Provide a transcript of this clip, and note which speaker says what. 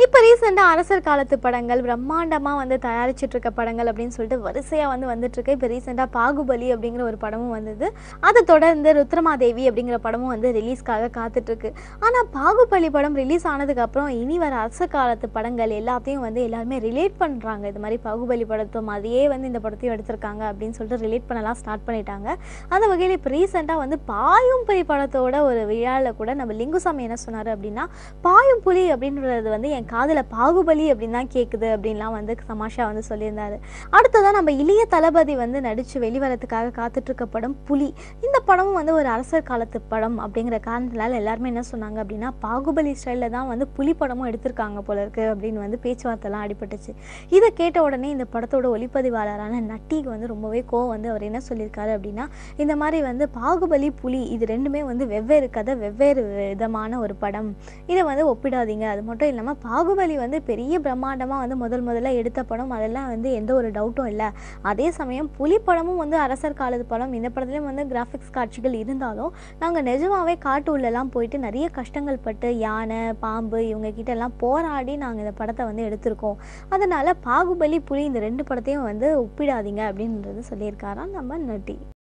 Speaker 1: இப்ப ரீசெண்டா அரசர் காலத்து படங்கள், பிரம்மாண்டமா வந்து தயாரிச்சுட்டு இருக்க படங்கள் அப்படின்னு சொல்லிட்டு வரிசையா வந்துட்டு இருக்கு. இப்ப ரீசெண்டா பாகுபலி அப்படிங்கிற ஒரு படமும் வந்தது. அதை தொடர்ந்து ருத்ரமாதேவி அப்படிங்கிற படமும் வந்து ரிலீஸ்க்காக காத்துட்டு இருக்கு. ஆனா பாகுபலி படம் ரிலீஸ் ஆனதுக்கு அப்புறம் இனி வர அரசர் காலத்து படங்கள் எல்லாத்தையும் வந்து எல்லாருமே ரிலேட் பண்றாங்க. இது மாதிரி பாகுபலி படத்தை மாதிரியே வந்து இந்த படத்தையும் எடுத்திருக்காங்க அப்படின்னு சொல்லிட்டு ரிலேட் பண்ணலாம் ஸ்டார்ட் பண்ணிட்டாங்க. அந்த வகையில் இப்போ ரீசெண்டா வந்து பாயும் புலி படத்தோட ஒரு விழாவில் கூட நம்ம லிங்குசாமி என்ன சொன்னாரு அப்படின்னா, பாயும் புலி அப்படின்றது வந்து என் காதுல பாகுபலி அப்படின்னு தான் கேட்குது அப்படின்லாம் வந்து தமாஷா வந்து சொல்லியிருந்தாரு. அடுத்ததான் நம்ம இளைய தளபதி வந்து நடிச்சு வெளிவரத்துக்காக காத்துட்டு இருக்க படம் புலி. இந்த படமும் வந்து ஒரு அரசர் காலத்து படம் அப்படிங்கிற காரணத்தினால எல்லாருமே என்ன சொன்னாங்க அப்படின்னா, பாகுபலி ஸ்டைலில் தான் வந்து புலி படமும் எடுத்திருக்காங்க போல இருக்கு அப்படின்னு வந்து பேச்சுவார்த்தைலாம் அடிபட்டுச்சு. இதை கேட்ட உடனே இந்த படத்தோட ஒளிப்பதிவாளரான நட்டிக்கு வந்து ரொம்பவே கோவம் வந்து அவர் என்ன சொல்லியிருக்காரு அப்படின்னா, இந்த மாதிரி வந்து பாகுபலி புலி இது ரெண்டுமே வந்து வெவ்வேறு கதை, வெவ்வேறு விதமான ஒரு படம், இதை வந்து ஒப்பிடாதீங்க. அது மட்டும் இல்லாமல் பாகுபலி வந்து பெரிய பிரம்மாண்டமாக வந்து முதல்ல எடுத்த படம், அதெல்லாம் வந்து எந்த ஒரு டவுட்டும் இல்லை. அதே சமயம் புலி படமும் வந்து அரசர் காலத்து படம். இந்த படத்துலேயும் வந்து கிராஃபிக்ஸ் காட்சிகள் இருந்தாலும் நாங்கள் நிஜமாவே காட்டு உள்ளெல்லாம் போயிட்டு நிறைய கஷ்டங்கள் பட்டு யானை, பாம்பு இவங்க கிட்ட எல்லாம் போராடி நாங்கள் இந்த படத்தை வந்து எடுத்திருக்கோம். அதனால பாகுபலி புலி இந்த ரெண்டு படத்தையும் வந்து ஒப்பிடாதீங்க அப்படின்றது சொல்லியிருக்காராம் நம்ம நட்டி.